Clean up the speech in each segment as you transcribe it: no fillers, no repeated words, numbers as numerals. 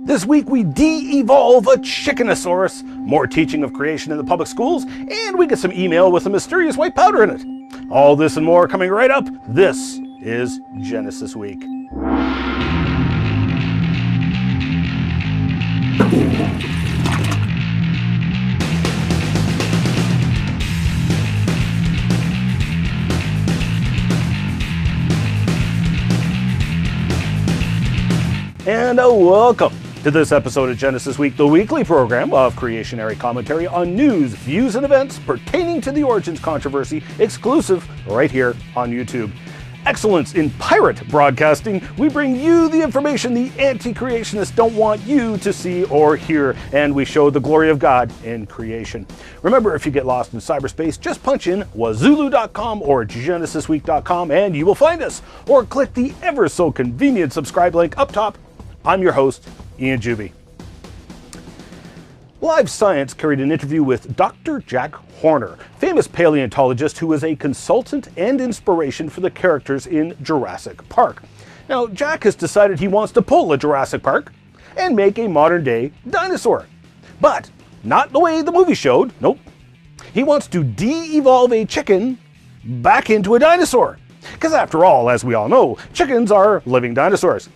This week we de-evolve a Chickenasaurus, more teaching of creation in the public schools, and we get some email with some mysterious white powder in it. All this and more coming right up. This is Genesis Week. And welcome to this episode of Genesis Week, the weekly program of creationary commentary on news, views, and events pertaining to the Origins controversy, exclusive right here on YouTube. Excellence in pirate broadcasting, we bring you the information the anti-creationists don't want you to see or hear, and we show the glory of God in creation. Remember, if you get lost in cyberspace, just punch in wazulu.com or genesisweek.com and you will find us, or click the ever so convenient subscribe link up top. I'm your host, Ian Juby. Live Science carried an interview with Dr. Jack Horner, famous paleontologist who was a consultant and inspiration for the characters in Jurassic Park. Now, Jack has decided he wants to pull a Jurassic Park and make a modern-day dinosaur. But not the way the movie showed, nope. He wants to de-evolve a chicken back into a dinosaur. Because after all, as we all know, chickens are living dinosaurs.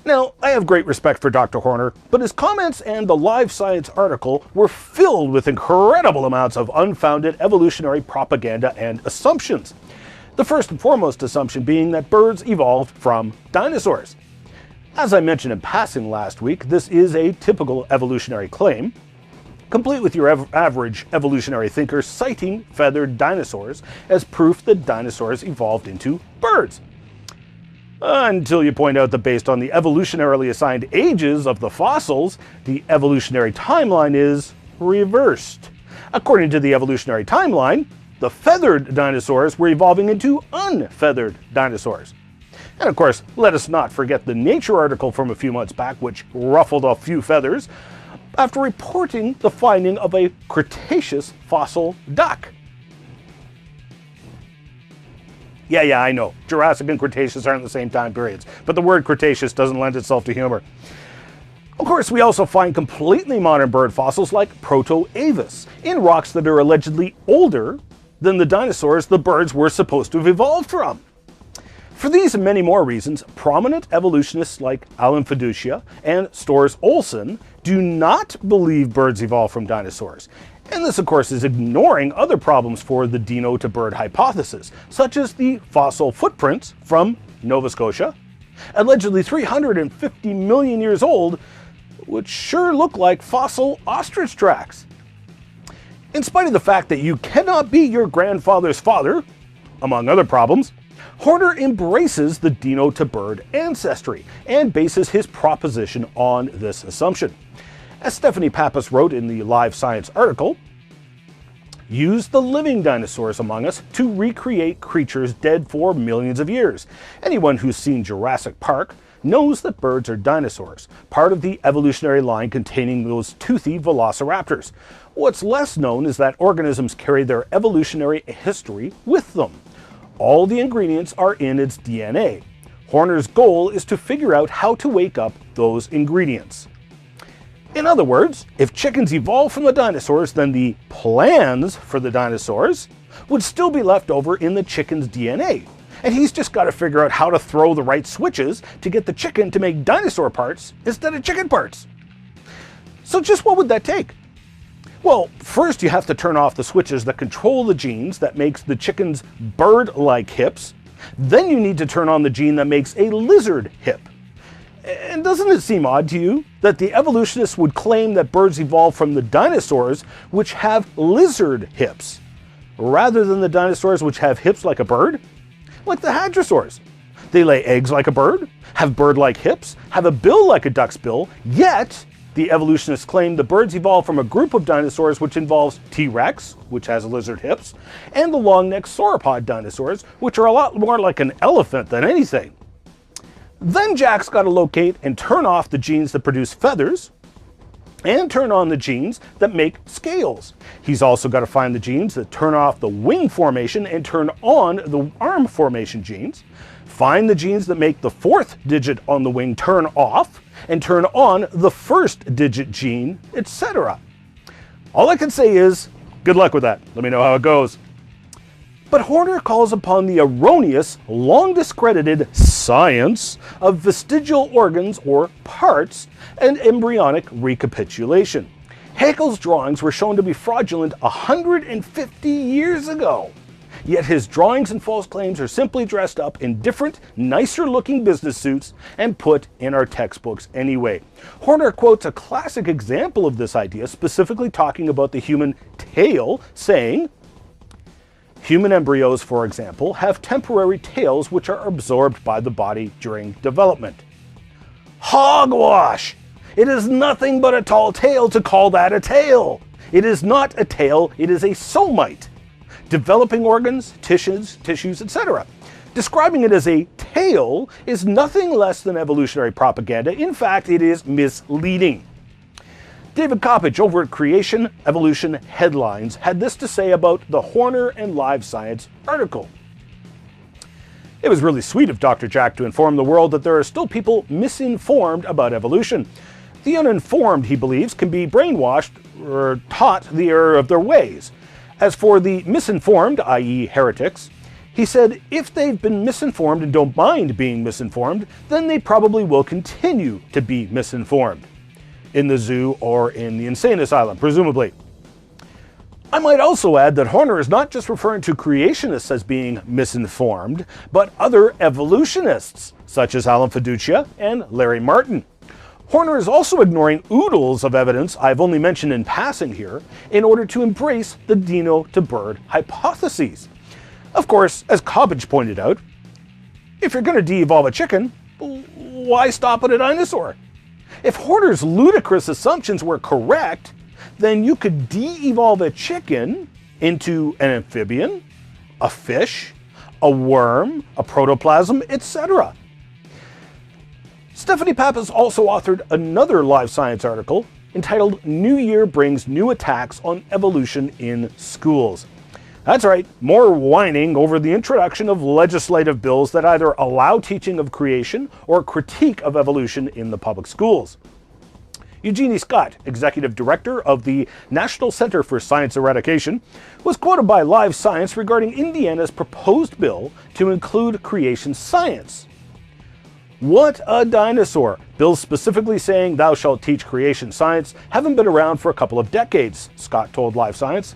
Now, I have great respect for Dr. Horner, but his comments and the Live Science article were filled with incredible amounts of unfounded evolutionary propaganda and assumptions. The first and foremost assumption being that birds evolved from dinosaurs. As I mentioned in passing last week, this is a typical evolutionary claim, complete with your average evolutionary thinker citing feathered dinosaurs as proof that dinosaurs evolved into birds. Until you point out that based on the evolutionarily assigned ages of the fossils, the evolutionary timeline is reversed. According to the evolutionary timeline, the feathered dinosaurs were evolving into unfeathered dinosaurs. And of course, let us not forget the Nature article from a few months back, which ruffled a few feathers after reporting the finding of a Cretaceous fossil duck. Yeah, I know. Jurassic and Cretaceous aren't the same time periods, but the word Cretaceous doesn't lend itself to humor. Of course, we also find completely modern bird fossils like Proto-Avis in rocks that are allegedly older than the dinosaurs the birds were supposed to have evolved from. For these and many more reasons, prominent evolutionists like Alan Fiducia and Stores Olson do not believe birds evolved from dinosaurs. And this, of course, is ignoring other problems for the dino to bird hypothesis, such as the fossil footprints from Nova Scotia, allegedly 350 million years old, which sure look like fossil ostrich tracks. In spite of the fact that you cannot be your grandfather's father, among other problems, Horner embraces the dino to bird ancestry and bases his proposition on this assumption. As Stephanie Pappas wrote in the Live Science article, use the living dinosaurs among us to recreate creatures dead for millions of years. Anyone who's seen Jurassic Park knows that birds are dinosaurs, part of the evolutionary line containing those toothy velociraptors. What's less known is that organisms carry their evolutionary history with them. All the ingredients are in its DNA. Horner's goal is to figure out how to wake up those ingredients. In other words, if chickens evolved from the dinosaurs, then the plans for the dinosaurs would still be left over in the chicken's DNA. And he's just got to figure out how to throw the right switches to get the chicken to make dinosaur parts instead of chicken parts. So just what would that take? Well, first you have to turn off the switches that control the genes that makes the chicken's bird-like hips. Then you need to turn on the gene that makes a lizard hip. And doesn't it seem odd to you that the evolutionists would claim that birds evolved from the dinosaurs, which have lizard hips, rather than the dinosaurs which have hips like a bird? Like the hadrosaurs. They lay eggs like a bird, have bird-like hips, have a bill like a duck's bill, yet the evolutionists claim the birds evolved from a group of dinosaurs which involves T-Rex, which has lizard hips, and the long-necked sauropod dinosaurs, which are a lot more like an elephant than anything. Then Jack's got to locate and turn off the genes that produce feathers, and turn on the genes that make scales. He's also got to find the genes that turn off the wing formation and turn on the arm formation genes, find the genes that make the fourth digit on the wing turn off, and turn on the first digit gene, etc. All I can say is, good luck with that. Let me know how it goes. But Horner calls upon the erroneous, long discredited science of vestigial organs or parts and embryonic recapitulation. Haeckel's drawings were shown to be fraudulent 150 years ago. Yet his drawings and false claims are simply dressed up in different, nicer looking business suits and put in our textbooks anyway. Horner quotes a classic example of this idea, specifically talking about the human tail, saying, "Human embryos, for example, have temporary tails which are absorbed by the body during development." Hogwash! It is nothing but a tall tale to call that a tail. It is not a tail, it is a somite. Developing organs, tissues, etc. Describing it as a tail is nothing less than evolutionary propaganda. In fact, it is misleading. David Coppage over at Creation Evolution Headlines had this to say about the Horner and Live Science article. "It was really sweet of Dr. Jack to inform the world that there are still people misinformed about evolution. The uninformed, he believes, can be brainwashed or taught the error of their ways. As for the misinformed, i.e. heretics, he said if they've been misinformed and don't mind being misinformed, then they probably will continue to be misinformed. In the zoo or in the insane asylum, presumably." I might also add that Horner is not just referring to creationists as being misinformed, but other evolutionists, such as Alan Fiducia and Larry Martin. Horner is also ignoring oodles of evidence I've only mentioned in passing here in order to embrace the dino-to-bird hypotheses. Of course, as Coppage pointed out, if you're going to de-evolve a chicken, why stop at a dinosaur? If Horner's ludicrous assumptions were correct, then you could de-evolve a chicken into an amphibian, a fish, a worm, a protoplasm, etc. Stephanie Pappas also authored another Live Science article entitled "New Year Brings New Attacks on Evolution in Schools." That's right, more whining over the introduction of legislative bills that either allow teaching of creation or critique of evolution in the public schools. Eugenie Scott, Executive Director of the National Center for Science Eradication, was quoted by Live Science regarding Indiana's proposed bill to include creation science. "What a dinosaur! Bills specifically saying thou shalt teach creation science haven't been around for a couple of decades," Scott told Live Science.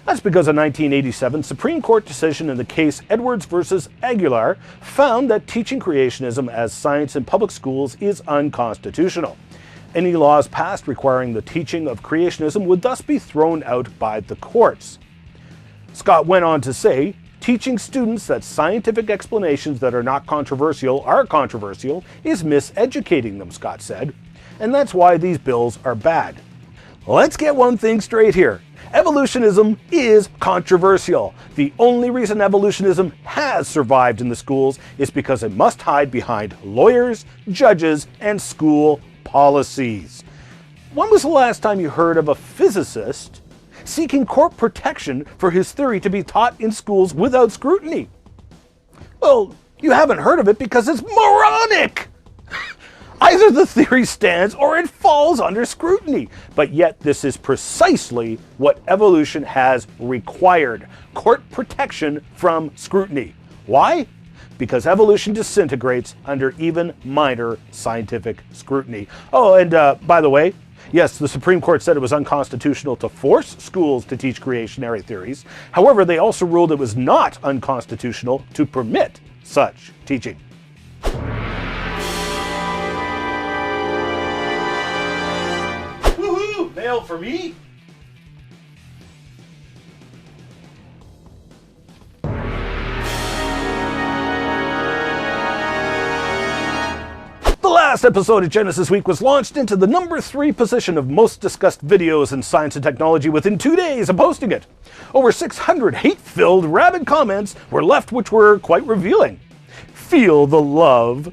That's because a 1987 Supreme Court decision in the case Edwards versus Aguilar found that teaching creationism as science in public schools is unconstitutional. Any laws passed requiring the teaching of creationism would thus be thrown out by the courts. Scott went on to say, "Teaching students that scientific explanations that are not controversial are controversial is miseducating them," Scott said, "and that's why these bills are bad." Let's get one thing straight here. Evolutionism is controversial. The only reason evolutionism has survived in the schools is because it must hide behind lawyers, judges, and school policies. When was the last time you heard of a physicist seeking court protection for his theory to be taught in schools without scrutiny? Well, you haven't heard of it because it's moronic! Either the theory stands or it falls under scrutiny. But yet this is precisely what evolution has required: court protection from scrutiny. Why? Because evolution disintegrates under even minor scientific scrutiny. Oh, and by the way, yes, the Supreme Court said it was unconstitutional to force schools to teach creationary theories. However, they also ruled it was not unconstitutional to permit such teaching. Woohoo! Mail for me? The last episode of Genesis Week was launched into the number 3 position of most discussed videos in science and technology within 2 days of posting it. Over 600 hate-filled, rabid comments were left, which were quite revealing. Feel the love.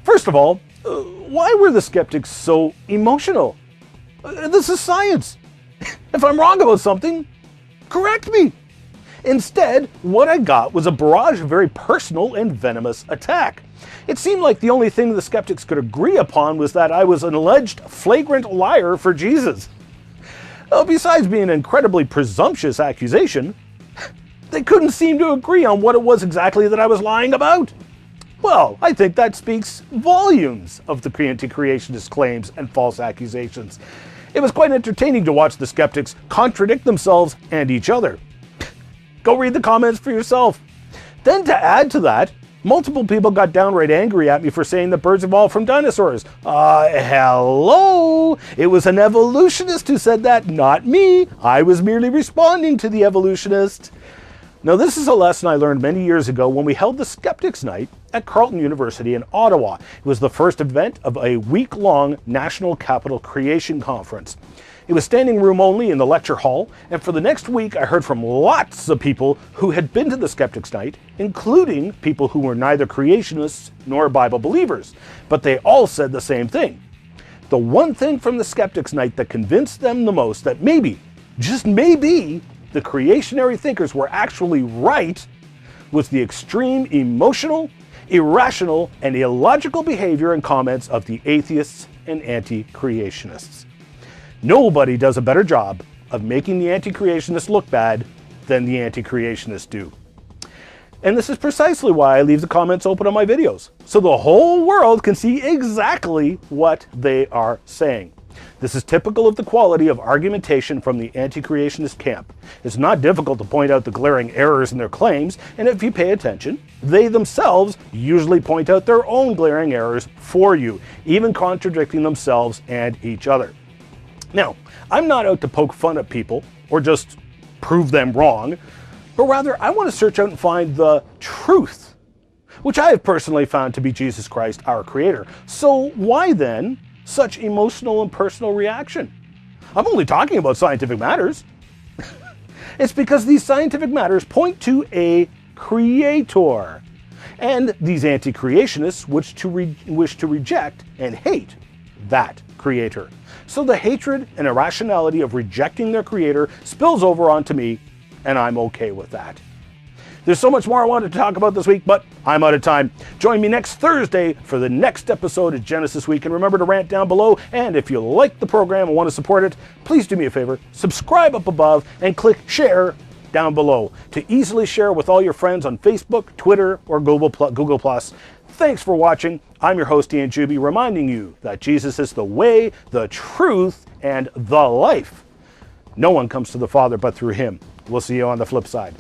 First of all, why were the skeptics so emotional? This is science. If I'm wrong about something, correct me. Instead, what I got was a barrage of very personal and venomous attack. It seemed like the only thing the skeptics could agree upon was that I was an alleged flagrant liar for Jesus. Besides being an incredibly presumptuous accusation, they couldn't seem to agree on what it was exactly that I was lying about. Well, I think that speaks volumes of the anti-creationist claims and false accusations. It was quite entertaining to watch the skeptics contradict themselves and each other. Go read the comments for yourself. Then to add to that, multiple people got downright angry at me for saying that birds evolved from dinosaurs. Hello! It was an evolutionist who said that, not me. I was merely responding to the evolutionist. Now, this is a lesson I learned many years ago when we held the Skeptics Night at Carleton University in Ottawa. It was the first event of a week-long National Capital Creation Conference. It was standing room only in the lecture hall, and for the next week I heard from lots of people who had been to the Skeptics Night, including people who were neither creationists nor Bible believers, but they all said the same thing. The one thing from the Skeptics Night that convinced them the most that maybe, just maybe, the creationary thinkers were actually right was the extreme emotional, irrational, and illogical behavior and comments of the atheists and anti-creationists. Nobody does a better job of making the anti-creationists look bad than the anti-creationists do. And this is precisely why I leave the comments open on my videos, so the whole world can see exactly what they are saying. This is typical of the quality of argumentation from the anti-creationist camp. It's not difficult to point out the glaring errors in their claims, and if you pay attention, they themselves usually point out their own glaring errors for you, even contradicting themselves and each other. Now, I'm not out to poke fun at people or just prove them wrong, but rather I want to search out and find the truth, which I have personally found to be Jesus Christ, our Creator. So why then such emotional and personal reaction? I'm only talking about scientific matters. It's because these scientific matters point to a creator, and these anti-creationists wish to reject and hate that creator. So the hatred and irrationality of rejecting their creator spills over onto me, and I'm okay with that. There's so much more I wanted to talk about this week, but I'm out of time. Join me next Thursday for the next episode of Genesis Week, and remember to rant down below, and if you like the program and want to support it, please do me a favor, subscribe up above, and click share down below to easily share with all your friends on Facebook, Twitter, or Google+. Thanks for watching. I'm your host, Ian Juby, reminding you that Jesus is the way, the truth, and the life. No one comes to the Father but through him. We'll see you on the flip side.